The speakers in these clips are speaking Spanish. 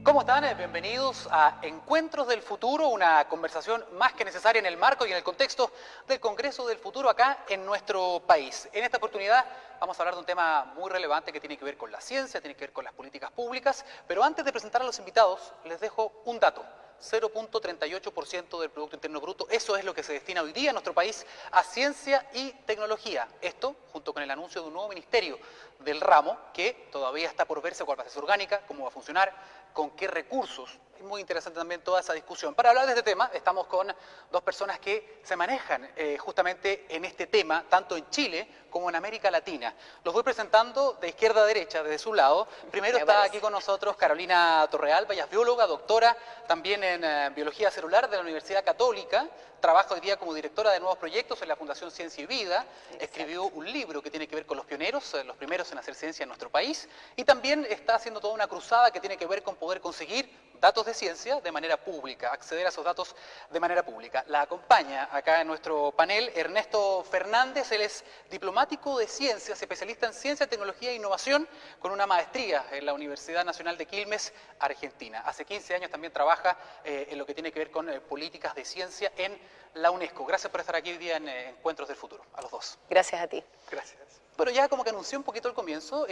¿Cómo están? Bienvenidos a Encuentros del Futuro, una conversación más que necesaria en el marco y en el contexto del Congreso del Futuro acá en nuestro país. En esta oportunidad vamos a hablar de un tema muy relevante que tiene que ver con la ciencia, tiene que ver con las políticas públicas, pero antes de presentar a los invitados les dejo un dato. 0.38% del Producto Interno Bruto, eso es lo que se destina hoy día en nuestro país a ciencia y tecnología. Esto, junto con el anuncio de un nuevo ministerio del ramo, que todavía está por verse cuál va a ser su orgánica, cómo va a funcionar, con qué recursos. Es muy interesante también toda esa discusión. Para hablar de este tema, estamos con dos personas que se manejan justamente en este tema, tanto en Chile como en América Latina. Los voy presentando de izquierda a derecha, desde su lado. Primero está aquí con nosotros Carolina Torrealba, ella es bióloga, doctora también en Biología Celular de la Universidad Católica. Trabaja hoy día como directora de nuevos proyectos en la Fundación Ciencia y Vida. Escribió un libro que tiene que ver con los pioneros, los primeros en hacer ciencia en nuestro país. Y también está haciendo toda una cruzada que tiene que ver con poder conseguir datos de ciencia de manera pública, acceder a esos datos de manera pública. La acompaña acá en nuestro panel Ernesto Fernández, él es diplomático de ciencias, especialista en ciencia, tecnología e innovación, con una maestría en la Universidad Nacional de Quilmes, Argentina. Hace 15 años también trabaja en lo que tiene que ver con políticas de ciencia en la UNESCO. Gracias por estar aquí hoy día en Encuentros del Futuro, a los dos. Gracias a ti. Gracias. Bueno, ya como que anuncié un poquito al comienzo,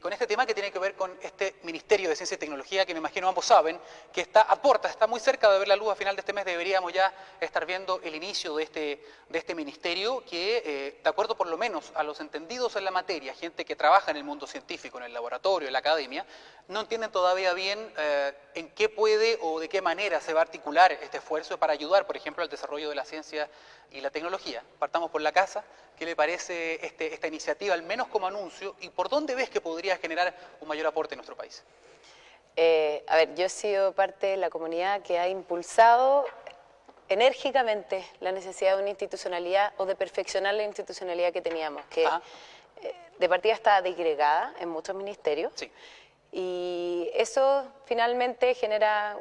con este tema que tiene que ver con este Ministerio de Ciencia y Tecnología, que me imagino ambos saben, que está muy cerca de ver la luz. A final de este mes deberíamos ya estar viendo el inicio de este ministerio, que de acuerdo por lo menos a los entendidos en la materia, gente que trabaja en el mundo científico, en el laboratorio, en la academia, no entienden todavía bien en qué puede o de qué manera se va a articular este esfuerzo para ayudar, por ejemplo, al desarrollo de la ciencia y la tecnología. Partamos por la casa. ¿Qué le parece esta iniciativa, al menos como anuncio, y por dónde ves que podría generar un mayor aporte en nuestro país? A ver, yo he sido parte de la comunidad que ha impulsado enérgicamente la necesidad de una institucionalidad o de perfeccionar la institucionalidad que teníamos, que de partida está disgregada en muchos ministerios. Sí. Y eso finalmente genera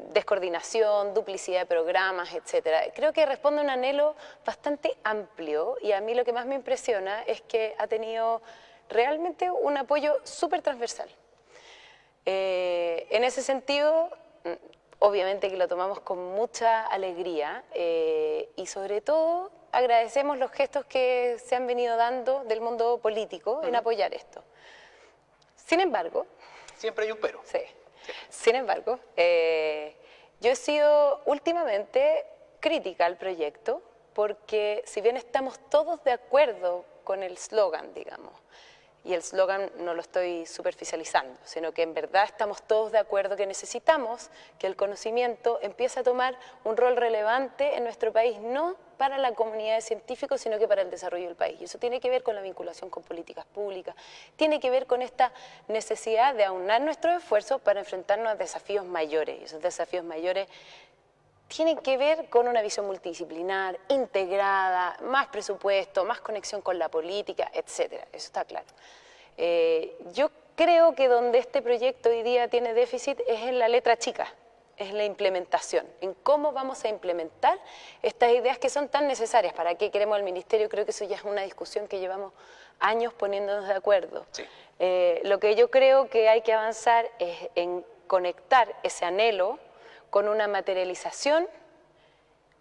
descoordinación, duplicidad de programas, etcétera. Creo que responde a un anhelo bastante amplio, y a mí lo que más me impresiona es que ha tenido realmente un apoyo súper transversal. En ese sentido, obviamente que lo tomamos con mucha alegría, y sobre todo agradecemos los gestos que se han venido dando del mundo político en apoyar esto. Sin embargo... Siempre hay un pero. Sí. Sin embargo, yo he sido últimamente crítica al proyecto, porque si bien estamos todos de acuerdo con el eslogan, digamos, y el eslogan no lo estoy superficializando, sino que en verdad estamos todos de acuerdo que necesitamos que el conocimiento empiece a tomar un rol relevante en nuestro país, no para la comunidad de científicos, sino que para el desarrollo del país. Y eso tiene que ver con la vinculación con políticas públicas, tiene que ver con esta necesidad de aunar nuestros esfuerzos para enfrentarnos a desafíos mayores. Y esos desafíos mayores tienen que ver con una visión multidisciplinar, integrada, más presupuesto, más conexión con la política, etcétera. Eso está claro. Yo creo que donde este proyecto hoy día tiene déficit es en la letra chica, es en la implementación, en cómo vamos a implementar estas ideas que son tan necesarias. ¿Para qué queremos el ministerio? Creo que eso ya es una discusión que llevamos años poniéndonos de acuerdo. Sí. Lo que yo creo que hay que avanzar es en conectar ese anhelo con una materialización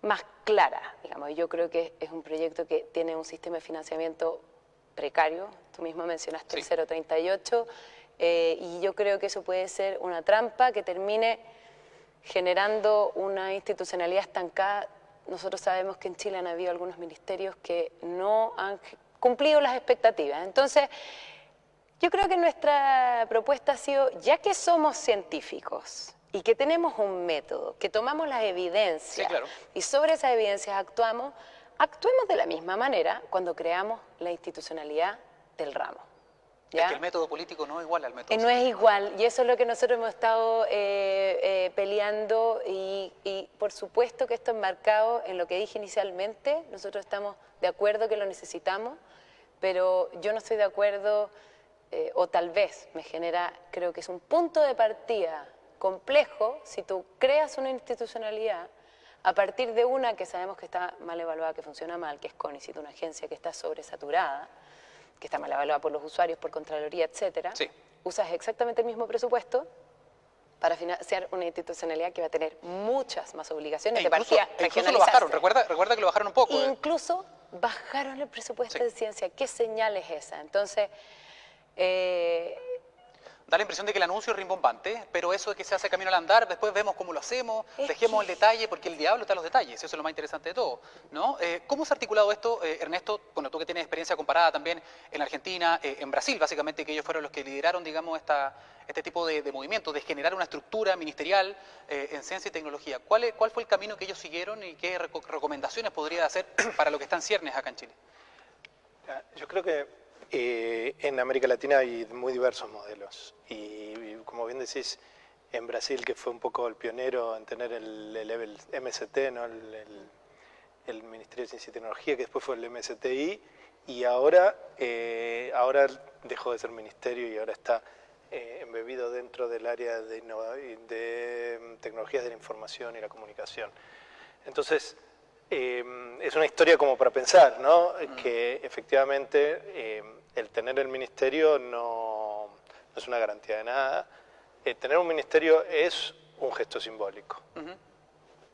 más clara, digamos. Yo creo que es un proyecto que tiene un sistema de financiamiento precario, tú mismo mencionaste sí. El 0,38, y yo creo que eso puede ser una trampa que termine generando una institucionalidad estancada. Nosotros sabemos que en Chile han habido algunos ministerios que no han cumplido las expectativas. Entonces, yo creo que nuestra propuesta ha sido, ya que somos científicos y que tenemos un método, que tomamos las evidencias, sí, claro, y sobre esas evidencias actuemos de la misma manera cuando creamos la institucionalidad del ramo. ¿Ya? Es que el método político no es igual al método no es igual, y eso es lo que nosotros hemos estado peleando, y por supuesto que esto enmarcado en lo que dije inicialmente. Nosotros estamos de acuerdo que lo necesitamos, pero yo no estoy de acuerdo, o tal vez me genera, creo que es un punto de partida complejo si tú creas una institucionalidad a partir de una que sabemos que está mal evaluada, que funciona mal, que es CONICIT, una agencia que está sobresaturada, que está mal evaluada por los usuarios, por Contraloría, etcétera. Sí. Usas exactamente el mismo presupuesto para financiar una institucionalidad que va a tener muchas más obligaciones de incluso, partida incluso lo bajaron, recuerda que lo bajaron un poco. Incluso bajaron el presupuesto de ciencia. ¿Qué señal es esa? Entonces, da la impresión de que el anuncio es rimbombante, pero eso de que se hace camino al andar, después vemos cómo lo hacemos, dejemos el detalle, porque el diablo está en los detalles, eso es lo más interesante de todo, ¿no? ¿Cómo se ha articulado esto, Ernesto, bueno, tú que tienes experiencia comparada también en Argentina, en Brasil, básicamente, que ellos fueron los que lideraron, digamos, este tipo de movimientos, de generar una estructura ministerial en ciencia y tecnología? ¿Cuál fue el camino que ellos siguieron y qué recomendaciones podría hacer para lo que está en ciernes acá en Chile? Yo creo que en América Latina hay muy diversos modelos y como bien decís, en Brasil, que fue un poco el pionero en tener el MST, ¿no? el Ministerio de Ciencia y Tecnología, que después fue el MSTI, y ahora dejó de ser ministerio y ahora está embebido dentro del área de tecnologías de la información y la comunicación. Entonces, es una historia como para pensar, ¿no? Que efectivamente el tener el ministerio no es una garantía de nada. Tener un ministerio es un gesto simbólico,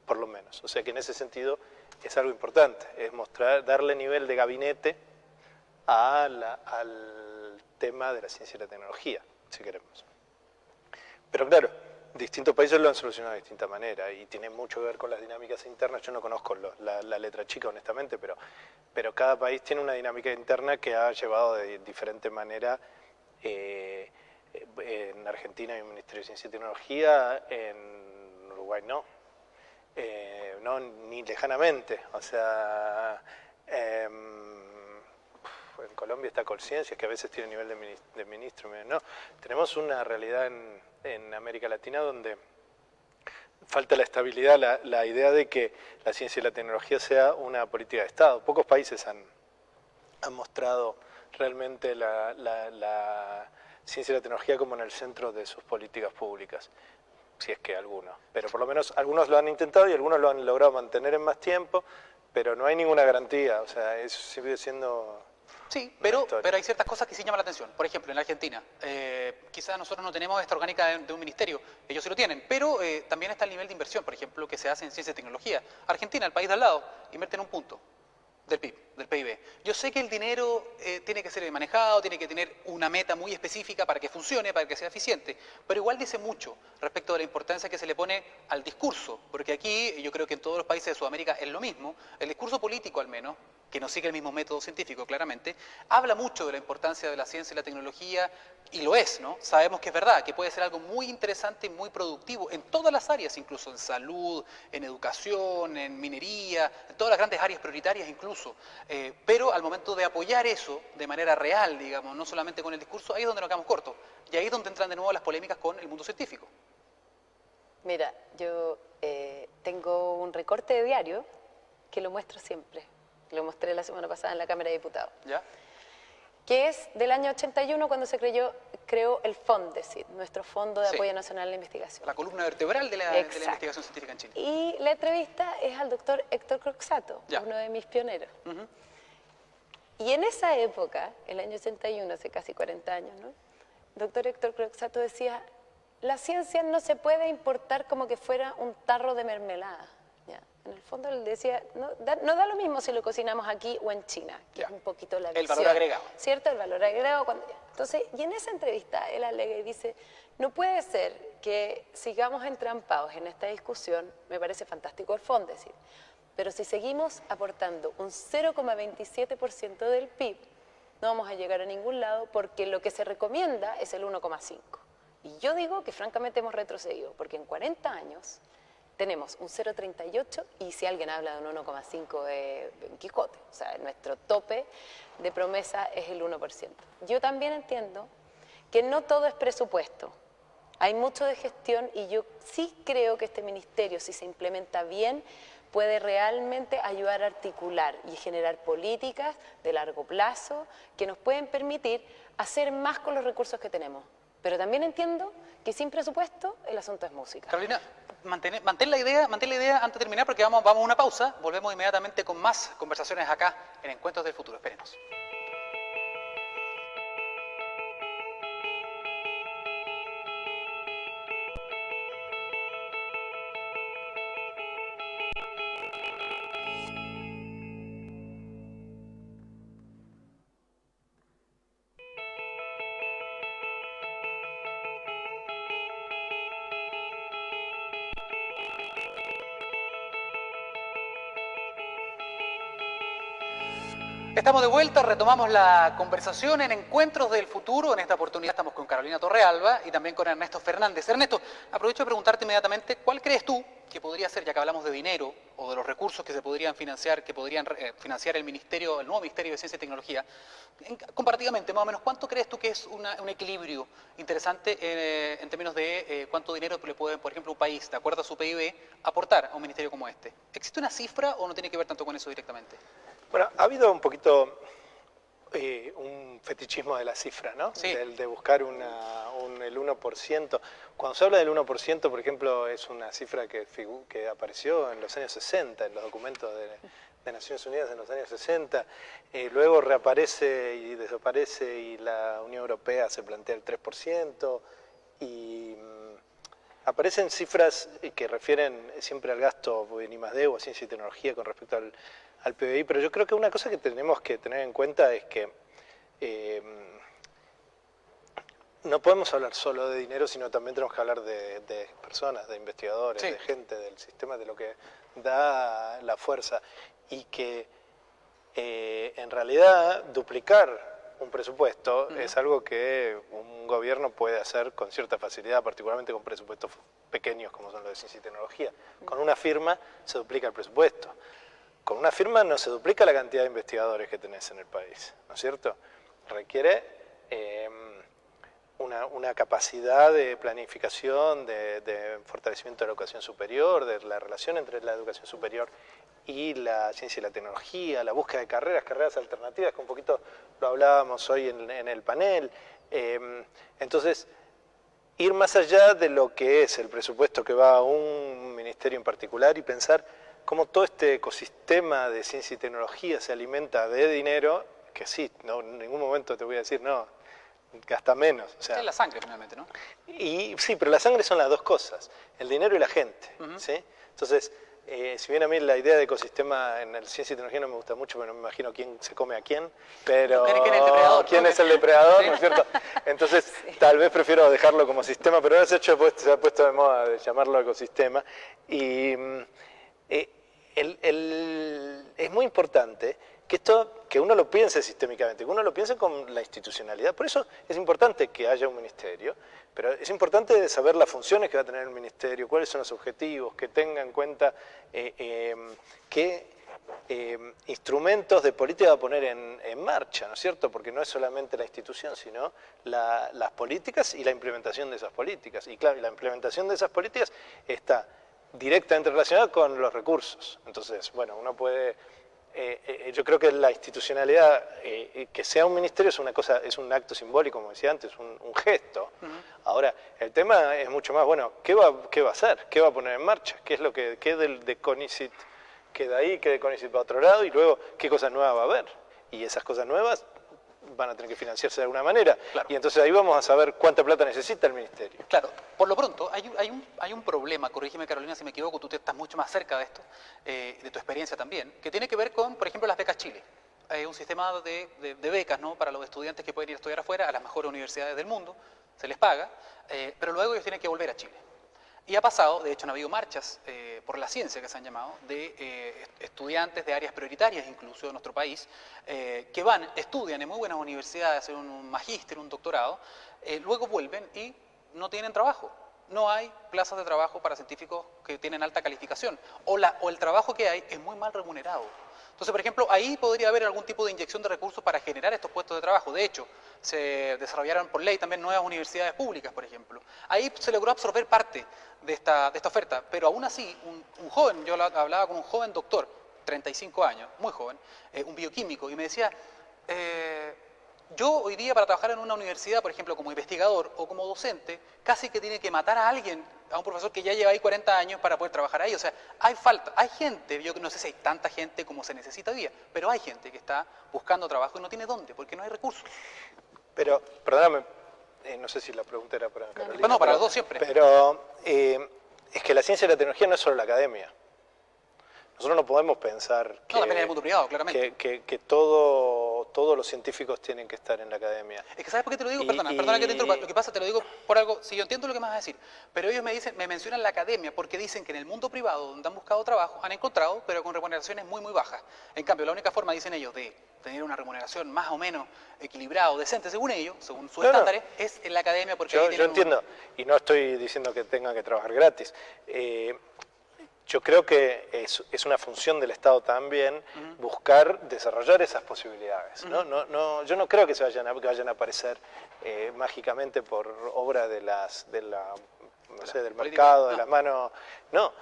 por lo menos. O sea que en ese sentido es algo importante, es darle nivel de gabinete al tema de la ciencia y la tecnología, si queremos. Pero claro, distintos países lo han solucionado de distinta manera y tiene mucho que ver con las dinámicas internas. Yo no conozco la letra chica, honestamente, pero cada país tiene una dinámica interna que ha llevado de diferente manera. En Argentina hay un Ministerio de Ciencia y Tecnología, en Uruguay no, ni lejanamente. O sea, en Colombia está Colciencias, que a veces tiene nivel de ministro. No, tenemos una realidad en América Latina donde falta la estabilidad, la idea de que la ciencia y la tecnología sea una política de Estado. Pocos países han mostrado realmente la ciencia y la tecnología como en el centro de sus políticas públicas, si es que algunos. Pero por lo menos algunos lo han intentado y algunos lo han logrado mantener en más tiempo, pero no hay ninguna garantía, o sea, eso sigue siendo... Sí, pero hay ciertas cosas que sí llaman la atención. Por ejemplo, en Argentina, quizás nosotros no tenemos esta orgánica de un ministerio, ellos sí lo tienen, pero también está el nivel de inversión, por ejemplo, que se hace en ciencia y tecnología. Argentina, el país de al lado, invierte en un punto del PIB, del PIB. Yo sé que el dinero tiene que ser manejado, tiene que tener una meta muy específica para que funcione, para que sea eficiente, pero igual dice mucho respecto de la importancia que se le pone al discurso, porque aquí, yo creo que en todos los países de Sudamérica es lo mismo, el discurso político al menos, que no sigue el mismo método científico claramente, habla mucho de la importancia de la ciencia y la tecnología, y lo es, ¿no? Sabemos que es verdad, que puede ser algo muy interesante y muy productivo en todas las áreas, incluso en salud, en educación, en minería, en todas las grandes áreas prioritarias incluso, pero al momento de apoyar eso de manera real, digamos, no solamente con el discurso, ahí es donde nos quedamos cortos, y ahí es donde entran de nuevo las polémicas con el mundo científico. Mira, yo tengo un recorte de diario que lo muestro siempre. Lo mostré la semana pasada en la Cámara de Diputados. ¿Ya? Que es del año 81 cuando se creó el FONDESIT, nuestro Fondo de Apoyo Nacional a la Investigación. La columna vertebral de la investigación científica en Chile. Y la entrevista es al doctor Héctor Croxatto, uno de mis pioneros. Y en esa época, el año 81, hace casi 40 años, ¿no? El doctor Héctor Croxatto decía, la ciencia no se puede importar como que fuera un tarro de mermelada. ¿Ya? En el fondo él decía, no da lo mismo si lo cocinamos aquí o en China, que es un poquito la visión. El valor agregado. ¿Cierto? El valor agregado. Entonces, y en esa entrevista él alega y dice, no puede ser que sigamos entrampados en esta discusión, me parece fantástico el FONDESIT, pero si seguimos aportando un 0,27% del PIB, no vamos a llegar a ningún lado porque lo que se recomienda es el 1,5%. Y yo digo que francamente hemos retrocedido, porque en 40 años... tenemos un 0,38 y si alguien habla de un 1,5 de Quijote, o sea, nuestro tope de promesa es el 1%. Yo también entiendo que no todo es presupuesto, hay mucho de gestión y yo sí creo que este ministerio, si se implementa bien, puede realmente ayudar a articular y generar políticas de largo plazo que nos pueden permitir hacer más con los recursos que tenemos. Pero también entiendo que sin presupuesto el asunto es música. Carolina, mantén la idea antes de terminar porque vamos a una pausa. Volvemos inmediatamente con más conversaciones acá en Encuentros del Futuro. Espérenos. Estamos de vuelta, retomamos la conversación en Encuentros del Futuro. En esta oportunidad estamos con Carolina Torrealba y también con Ernesto Fernández. Ernesto, aprovecho de preguntarte inmediatamente, ¿cuál crees tú que podría ser, ya que hablamos de dinero o de los recursos que se podrían financiar, que podrían financiar el nuevo Ministerio de Ciencia y Tecnología, comparativamente, más o menos, ¿cuánto crees tú que es un equilibrio interesante en términos de cuánto dinero le puede, por ejemplo, un país, de acuerdo a su PIB, aportar a un ministerio como este? ¿Existe una cifra o no tiene que ver tanto con eso directamente? Bueno, ha habido un poquito un fetichismo de la cifra, ¿no? Sí. De buscar el 1%. Cuando se habla del 1%, por ejemplo, es una cifra que apareció en los años 60, en los documentos de Naciones Unidas en los años 60. Luego reaparece y desaparece y la Unión Europea se plantea el 3%. Y aparecen cifras que refieren siempre al gasto en I+D o a ciencia y tecnología con respecto al PBI, pero yo creo que una cosa que tenemos que tener en cuenta es que no podemos hablar solo de dinero, sino también tenemos que hablar de personas, de investigadores, sí, de gente, del sistema, de lo que da la fuerza. Y que en realidad duplicar un presupuesto es algo que un gobierno puede hacer con cierta facilidad, particularmente con presupuestos pequeños como son los de ciencia y tecnología. Con una firma se duplica el presupuesto. Con una firma no se duplica la cantidad de investigadores que tenés en el país, ¿no es cierto? Requiere una capacidad de planificación, de fortalecimiento de la educación superior, de la relación entre la educación superior y la ciencia y la tecnología, la búsqueda de carreras alternativas, que un poquito lo hablábamos hoy en el panel. Entonces, ir más allá de lo que es el presupuesto que va a un ministerio en particular y pensar cómo todo este ecosistema de ciencia y tecnología se alimenta de dinero, que sí, no, en ningún momento te voy a decir, no, gasta menos. O sea, es la sangre finalmente, ¿no? Y sí, pero la sangre son las dos cosas, el dinero y la gente, ¿sí? Entonces, si bien a mí la idea de ecosistema en la ciencia y tecnología no me gusta mucho, porque no me imagino quién se come a quién, pero ¿Quién es el depredador? ¿quién es el depredador? ¿No es cierto? Entonces, tal vez prefiero dejarlo como sistema, pero ahora se ha puesto de moda de llamarlo ecosistema. Y es muy importante que uno lo piense sistémicamente, que uno lo piense con la institucionalidad. Por eso es importante que haya un ministerio, pero es importante saber las funciones que va a tener el ministerio, cuáles son los objetivos, que tenga en cuenta qué instrumentos de política va a poner en marcha, ¿no es cierto? Porque no es solamente la institución, sino las políticas y la implementación de esas políticas. Y claro, la implementación de esas políticas está directamente relacionada con los recursos. Entonces, bueno, uno puede... yo creo que la institucionalidad, que sea un ministerio es una cosa, es un acto simbólico, como decía antes, un gesto. Ahora, el tema es mucho más, bueno, ¿qué va a hacer? ¿Qué va a poner en marcha? ¿Qué es lo que de CONICYT queda ahí? ¿Qué de CONICYT va a otro lado? Y luego, ¿qué cosas nuevas va a haber? Y esas cosas nuevas van a tener que financiarse de alguna manera. Claro. Y entonces ahí vamos a saber cuánta plata necesita el ministerio. Claro, por lo pronto, hay un problema, corrígeme Carolina si me equivoco, tú estás mucho más cerca de esto, de tu experiencia también, que tiene que ver con, por ejemplo, las becas Chile. Hay un sistema de becas, ¿no?, para los estudiantes que pueden ir a estudiar afuera, a las mejores universidades del mundo, se les paga, pero luego ellos tienen que volver a Chile. Y ha pasado, de hecho han habido marchas por la ciencia que se han llamado, de estudiantes de áreas prioritarias incluso de nuestro país, que van, estudian en muy buenas universidades, hacen un magíster, un doctorado, luego vuelven y no tienen trabajo. No hay plazas de trabajo para científicos que tienen alta calificación, o el trabajo que hay es muy mal remunerado. Entonces, por ejemplo, ahí podría haber algún tipo de inyección de recursos para generar estos puestos de trabajo. De hecho, se desarrollaron por ley también nuevas universidades públicas, por ejemplo. Ahí se logró absorber parte de esta oferta, pero aún así, un joven, yo hablaba con un joven doctor, 35 años, muy joven, un bioquímico, y me decía, yo hoy día para trabajar en una universidad, por ejemplo, como investigador o como docente, casi que tiene que matar a alguien, a un profesor que ya lleva ahí 40 años para poder trabajar ahí. O sea, hay falta, hay gente, yo no sé si hay tanta gente como se necesita hoy día, pero hay gente que está buscando trabajo y no tiene dónde, porque no hay recursos. Pero, perdóname, no sé si la pregunta era para Carolina. No, para los dos siempre. Pero es que la ciencia y la tecnología no es solo la academia. Nosotros no podemos pensar que, no, también en el mundo privado, claramente. que todo todos los científicos tienen que estar en la academia. Es que ¿sabes por qué te lo digo? Perdona que te interrumpa. Lo que pasa, te lo digo por algo, si yo entiendo lo que me vas a decir, pero ellos me mencionan la academia porque dicen que en el mundo privado donde han buscado trabajo han encontrado, pero con remuneraciones muy muy bajas. En cambio, la única forma, dicen ellos, de tener una remuneración más o menos equilibrada o decente según ellos, según sus estándares, es en la academia porque yo entiendo, y no estoy diciendo que tengan que trabajar gratis. Yo creo que es una función del Estado también buscar desarrollar esas posibilidades. ¿No? Yo no creo que vayan a aparecer mágicamente por obra del mercado, de las manos. No,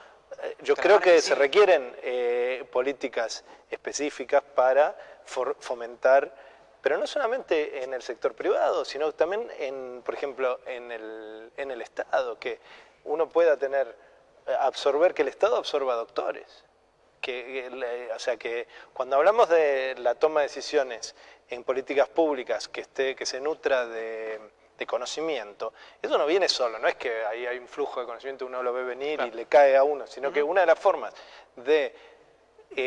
yo creo que se requieren políticas específicas para fomentar, pero no solamente en el sector privado, sino también, por ejemplo, en el Estado, que uno pueda absorber, que el Estado absorba doctores. O sea, que cuando hablamos de la toma de decisiones en políticas públicas que se nutra de conocimiento, eso no viene solo, no es que ahí hay un flujo de conocimiento, uno lo ve venir y le cae a uno, sino que una de las formas de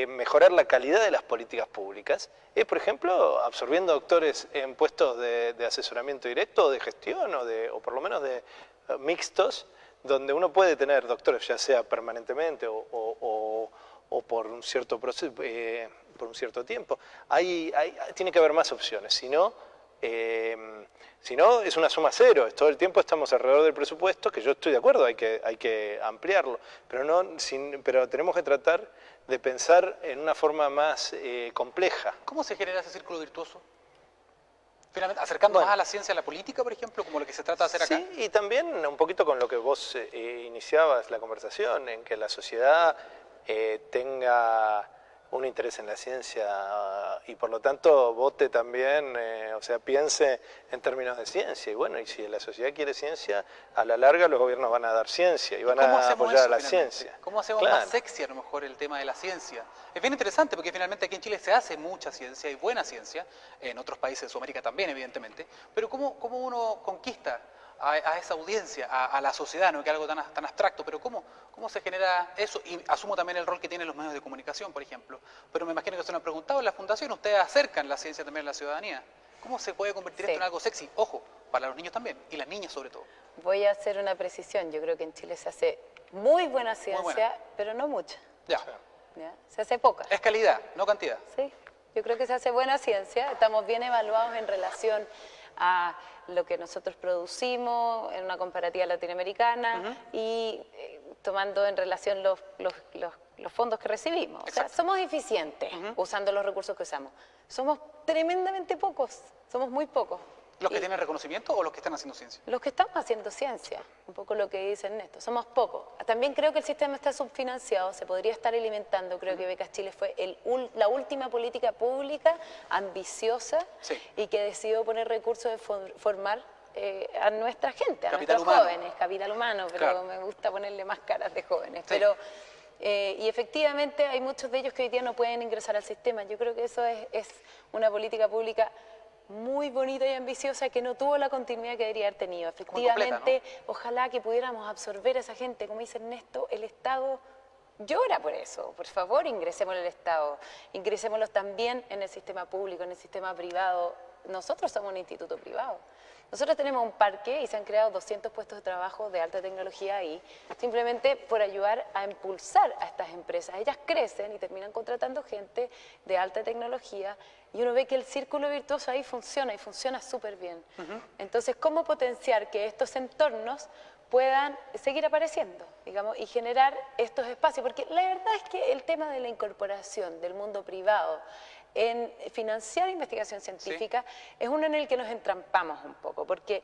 mejorar la calidad de las políticas públicas es, por ejemplo, absorbiendo doctores en puestos de asesoramiento directo o de gestión o por lo menos de mixtos, donde uno puede tener doctores, ya sea permanentemente o por un cierto proceso, por un cierto tiempo. Tiene que haber más opciones, si no es una suma cero. Todo el tiempo estamos alrededor del presupuesto, que yo estoy de acuerdo, hay que ampliarlo, pero tenemos que tratar de pensar en una forma más compleja. ¿Cómo se genera ese círculo virtuoso? Finalmente, acercando más a la ciencia a la política, por ejemplo, como lo que se trata de hacer acá. Sí, y también un poquito con lo que vos iniciabas la conversación, en que la sociedad tenga un interés en la ciencia y por lo tanto vote también, o sea, piense en términos de ciencia. Y bueno, y si la sociedad quiere ciencia, a la larga los gobiernos van a dar ciencia y van a apoyar a la ciencia. ¿Cómo hacemos más sexy a lo mejor el tema de la ciencia? Es bien interesante porque finalmente aquí en Chile se hace mucha ciencia y buena ciencia, en otros países de Sudamérica también evidentemente, pero ¿cómo uno conquista a esa audiencia, a la sociedad, no que es algo tan abstracto, pero ¿cómo se genera eso? Y asumo también el rol que tienen los medios de comunicación, por ejemplo, pero me imagino que se lo han preguntado en la Fundación, ustedes acercan la ciencia también a la ciudadanía. ¿Cómo se puede convertir esto en algo sexy? Ojo, para los niños también, y las niñas sobre todo. Voy a hacer una precisión, yo creo que en Chile se hace muy buena ciencia, pero no mucha. ¿Ya? Se hace poca. Es calidad, no cantidad. Sí, yo creo que se hace buena ciencia, estamos bien evaluados en relación a lo que nosotros producimos en una comparativa latinoamericana y tomando en relación los fondos que recibimos. O sea, somos eficientes usando los recursos que usamos. Somos tremendamente pocos, somos muy pocos. ¿Los que tienen reconocimiento o los que están haciendo ciencia? Los que estamos haciendo ciencia, un poco lo que dice Ernesto, somos pocos. También creo que el sistema está subfinanciado, se podría estar alimentando, creo que Becas Chile fue la última política pública ambiciosa y que decidió poner recursos de formar a nuestra gente, a nuestros jóvenes, capital humano, pero me gusta ponerle más caras de jóvenes. Pero, y efectivamente hay muchos de ellos que hoy día no pueden ingresar al sistema. Yo creo que eso es una política pública muy bonita y ambiciosa que no tuvo la continuidad que debería haber tenido. Efectivamente, ojalá que pudiéramos absorber a esa gente, como dice Ernesto, el Estado llora por eso. Por favor, ingresemos al Estado, ingresémoslos también en el sistema público, en el sistema privado. Nosotros somos un instituto privado. Nosotros tenemos un parque y se han creado 200 puestos de trabajo de alta tecnología ahí, simplemente por ayudar a impulsar a estas empresas. Ellas crecen y terminan contratando gente de alta tecnología y uno ve que el círculo virtuoso ahí funciona y funciona súper bien. Entonces, ¿cómo potenciar que estos entornos puedan seguir apareciendo, digamos, y generar estos espacios? Porque la verdad es que el tema de la incorporación del mundo privado en financiar investigación científica es uno en el que nos entrampamos un poco, porque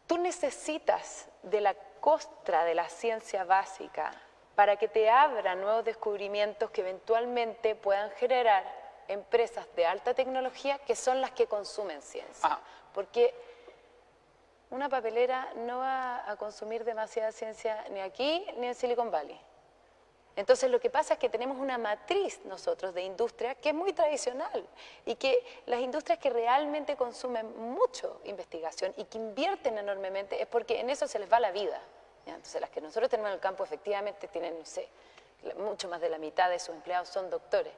tú necesitas de la costra de la ciencia básica para que te abra nuevos descubrimientos que eventualmente puedan generar empresas de alta tecnología que son las que consumen ciencia. Porque una papelera no va a consumir demasiada ciencia ni aquí ni en Silicon Valley. Entonces lo que pasa es que tenemos una matriz nosotros de industria que es muy tradicional y que las industrias que realmente consumen mucho investigación y que invierten enormemente es porque en eso se les va la vida. ¿Ya? Entonces las que nosotros tenemos en el campo efectivamente tienen, no sé, mucho más de la mitad de sus empleados son doctores.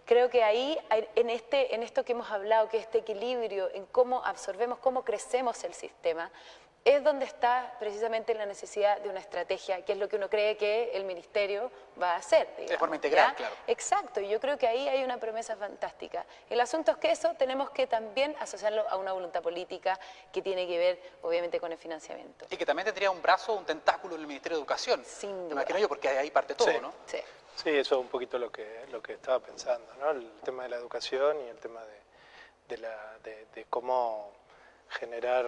Creo que ahí, en esto que hemos hablado, que este equilibrio, en cómo absorbemos, cómo crecemos el sistema, es donde está precisamente la necesidad de una estrategia, que es lo que uno cree que el ministerio va a hacer. Digamos, de forma integral, ¿ya? claro. Exacto, y yo creo que ahí hay una promesa fantástica. El asunto es que eso tenemos que también asociarlo a una voluntad política que tiene que ver, obviamente, con el financiamiento. Y que también tendría un brazo, un tentáculo en el Ministerio de Educación. Sin duda. Me imagino yo, porque ahí parte todo, Sí. ¿no? Sí. Sí, eso es un poquito lo que estaba pensando, ¿no? El tema de la educación y el tema de cómo generar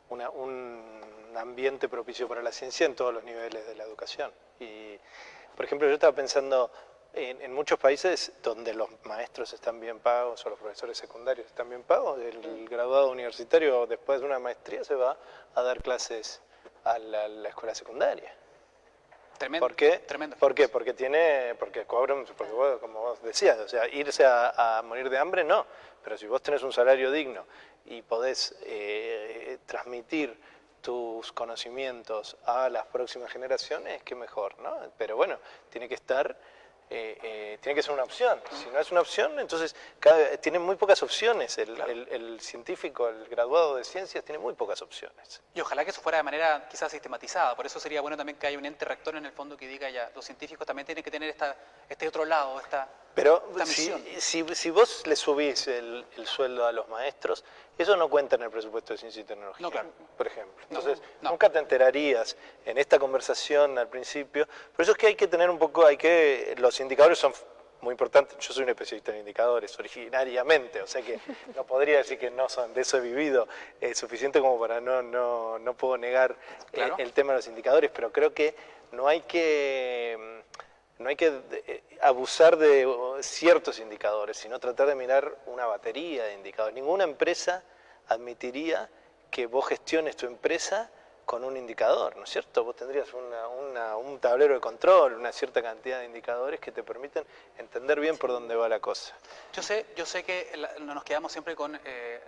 un ambiente propicio para la ciencia en todos los niveles de la educación. Y, por ejemplo, yo estaba pensando en muchos países donde los maestros están bien pagos o los profesores secundarios están bien pagos, el graduado universitario después de una maestría se va a dar clases a la escuela secundaria. Tremendo. ¿Por qué? Tremendo. ¿Por qué? Porque cobran, porque vos, como vos decías, o sea, irse a morir de hambre no, pero si vos tenés un salario digno y podés transmitir tus conocimientos a las próximas generaciones, qué mejor, ¿no? Pero bueno, tiene que estar, tiene que ser una opción. Si no es una opción, entonces tiene muy pocas opciones. El científico, el graduado de ciencias, tiene muy pocas opciones. Y ojalá que eso fuera de manera quizás sistematizada. Por eso sería bueno también que haya un ente rector en el fondo que diga ya, los científicos también tienen que tener este otro lado, esta misión. Si vos le subís el sueldo a los maestros, eso no cuenta en el presupuesto de ciencia y tecnología, No, claro. por ejemplo. No, Entonces, no. nunca te enterarías en esta conversación al principio. Por eso es que hay que tener un poco, los indicadores son muy importantes. Yo soy un especialista en indicadores originariamente, o sea que no podría decir que no son, de eso he vivido suficiente como para no puedo negar Claro. el tema de los indicadores, pero creo que no hay que abusar de ciertos indicadores, sino tratar de mirar una batería de indicadores. Ninguna empresa admitiría que vos gestiones tu empresa con un indicador, ¿no es cierto? Vos tendrías un tablero de control, una cierta cantidad de indicadores que te permiten entender bien por dónde va la cosa. Yo sé que nos quedamos siempre con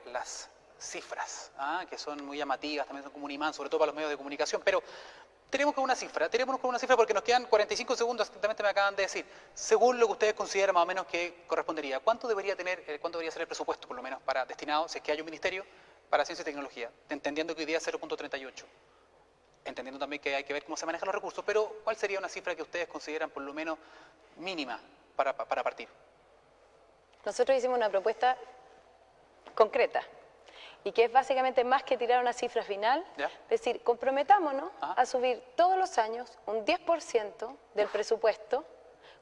las cifras, que son muy llamativas, también son como un imán, sobre todo para los medios de comunicación, pero tenemos con una cifra porque nos quedan 45 segundos, exactamente me acaban de decir, según lo que ustedes consideran más o menos que correspondería, ¿cuánto debería ser el presupuesto, por lo menos, para destinado, si es que hay un ministerio, para ciencia y tecnología? Entendiendo que hoy día es 0.38. Entendiendo también que hay que ver cómo se manejan los recursos, pero ¿cuál sería una cifra que ustedes consideran por lo menos mínima para partir? Nosotros hicimos una propuesta concreta y que es básicamente más que tirar una cifra final, ¿Ya? es decir, comprometámonos Ajá. a subir todos los años un 10% del presupuesto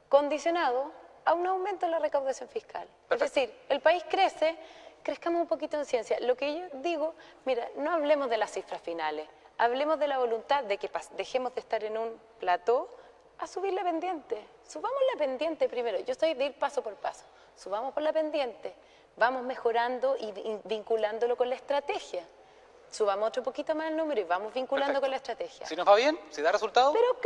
condicionado a un aumento en la recaudación fiscal. Perfecto. Es decir, el país crece, crezcamos un poquito en ciencia. Lo que yo digo, mira, no hablemos de las cifras finales, hablemos de la voluntad de que dejemos de estar en un plató a subir la pendiente. Subamos la pendiente primero. Yo estoy de ir paso por paso. Subamos por la pendiente. Vamos mejorando y vinculándolo con la estrategia. Subamos otro poquito más el número y vamos vinculando Perfecto. con la estrategia. Si nos va bien, si da resultado, Pero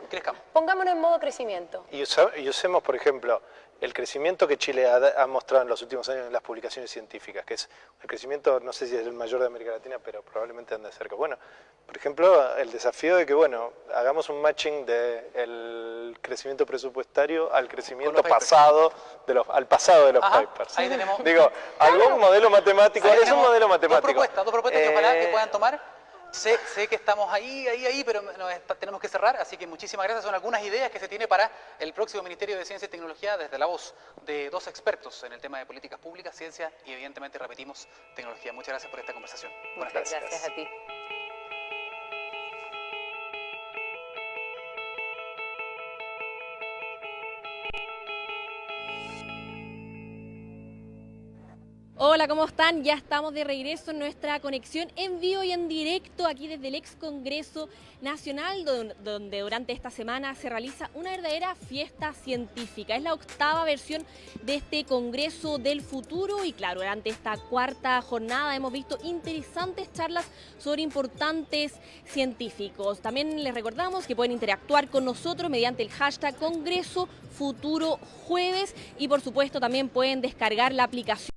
crezcamos. Pongámonos en modo crecimiento. Y usemos, por ejemplo, el crecimiento que Chile ha mostrado en los últimos años en las publicaciones científicas, que es el crecimiento, no sé si es el mayor de América Latina, pero probablemente anda cerca. Bueno, por ejemplo, el desafío de que, hagamos un matching del crecimiento presupuestario al crecimiento pasado, al pasado de los Ajá, papers. ahí tenemos. Digo, algún modelo matemático, ahí es un tenemos modelo matemático. Dos propuestas que ojalá que puedan tomar. Sé que estamos ahí, pero tenemos que cerrar, así que muchísimas gracias. Son algunas ideas que se tiene para el próximo Ministerio de Ciencia y Tecnología desde la voz de dos expertos en el tema de políticas públicas, ciencia y evidentemente, repetimos, tecnología. Muchas gracias por esta conversación. Buenas Muchas tardes. gracias a ti. Hola, ¿cómo están? Ya estamos de regreso en nuestra conexión en vivo y en directo aquí desde el ex Congreso Nacional, donde durante esta semana se realiza una verdadera fiesta científica. Es la 8ª versión de este Congreso del Futuro y claro, durante esta 4ª jornada hemos visto interesantes charlas sobre importantes científicos. También les recordamos que pueden interactuar con nosotros mediante el hashtag Congreso Futuro Jueves y por supuesto también pueden descargar la aplicación